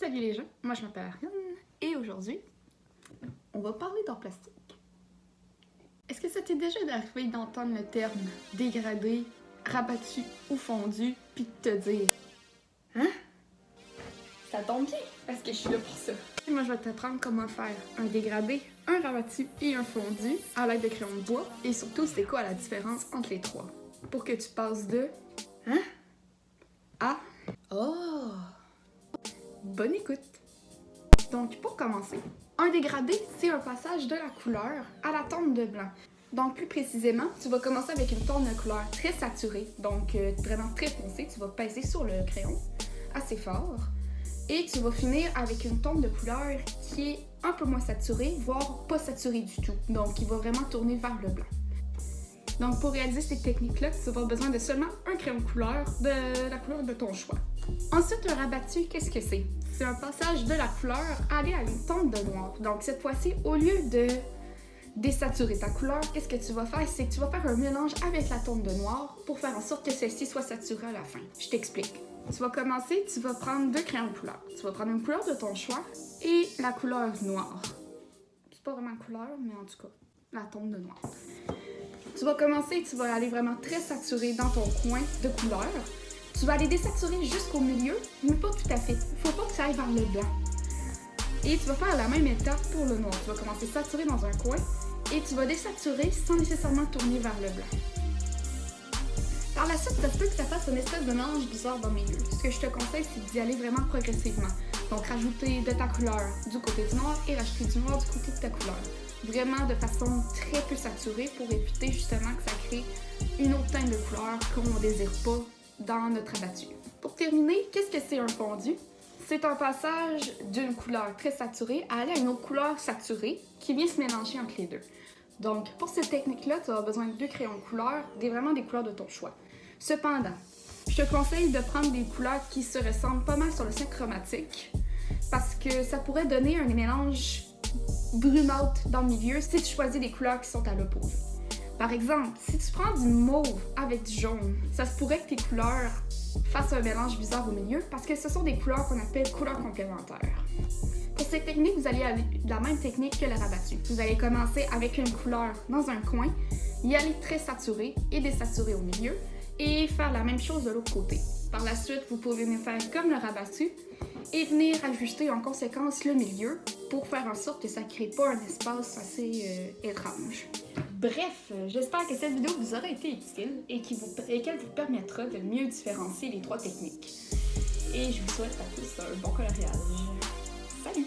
Salut les gens, moi je m'appelle Ariane et aujourd'hui, on va parler d'art plastique. Est-ce que ça t'est déjà arrivé d'entendre le terme dégradé, rabattu ou fondu, puis de te dire « Hein? Ça tombe bien parce que je suis là pour ça. » Moi je vais t'apprendre comment faire un dégradé, un rabattu et un fondu à l'aide de crayons de bois et surtout c'est quoi la différence entre les trois pour que tu passes de « Hein? À « Oh! » Bonne écoute! Donc, pour commencer, un dégradé, c'est un passage de la couleur à la tonne de blanc. Donc, plus précisément, tu vas commencer avec une tonne de couleur très saturée, donc vraiment très foncée. Tu vas peser sur le crayon assez fort et tu vas finir avec une tonne de couleur qui est un peu moins saturée, voire pas saturée du tout. Donc, il va vraiment tourner vers le blanc. Donc, pour réaliser ces techniques-là, tu vas avoir besoin de seulement un crayon de couleur, de la couleur de ton choix. Ensuite, le rabattu, qu'est-ce que c'est? C'est un passage de la couleur à aller à une tonne de noir. Donc, cette fois-ci, au lieu de désaturer ta couleur, qu'est-ce que tu vas faire? C'est que tu vas faire un mélange avec la tonne de noir pour faire en sorte que celle-ci soit saturée à la fin. Je t'explique. Tu vas commencer, tu vas prendre deux crayons de couleur. Tu vas prendre une couleur de ton choix et la couleur noire. C'est pas vraiment couleur, mais en tout cas, la tonne de noir. Tu vas commencer, tu vas aller vraiment très saturé dans ton coin de couleur. Tu vas aller désaturer jusqu'au milieu, mais pas tout à fait. Il faut pas que tu ailles vers le blanc. Et tu vas faire la même étape pour le noir. Tu vas commencer saturé dans un coin et tu vas désaturer sans nécessairement tourner vers le blanc. Par la suite, ça se peut que ça fasse une espèce de mélange bizarre dans le milieu. Ce que je te conseille, c'est d'y aller vraiment progressivement. Donc, rajouter de ta couleur du côté du noir et rajouter du noir du côté de ta couleur. Vraiment de façon très peu saturée pour éviter justement que ça crée une autre teinte de couleur qu'on ne désire pas dans notre abattu. Pour terminer, qu'est-ce que c'est un fondu? C'est un passage d'une couleur très saturée à aller à une autre couleur saturée qui vient se mélanger entre les deux. Donc, pour cette technique-là, tu as besoin de deux crayons de couleur, vraiment des couleurs de ton choix. Cependant, je te conseille de prendre des couleurs qui se ressemblent pas mal sur le spectre chromatique parce que ça pourrait donner un mélange brunâtre dans le milieu si tu choisis des couleurs qui sont à l'opposé. Par exemple, si tu prends du mauve avec du jaune, ça se pourrait que tes couleurs fassent un mélange bizarre au milieu parce que ce sont des couleurs qu'on appelle couleurs complémentaires. Pour cette technique, vous allez aller de la même technique que le rabattu. Vous allez commencer avec une couleur dans un coin, y aller très saturé et désaturer au milieu et faire la même chose de l'autre côté. Par la suite, vous pouvez venir faire comme le rabattu et venir ajuster en conséquence le milieu pour faire en sorte que ça ne crée pas un espace assez étrange. Bref, j'espère que cette vidéo vous aura été utile et qu'elle vous permettra de mieux différencier les trois techniques. Et je vous souhaite à tous un bon coloriage. Salut!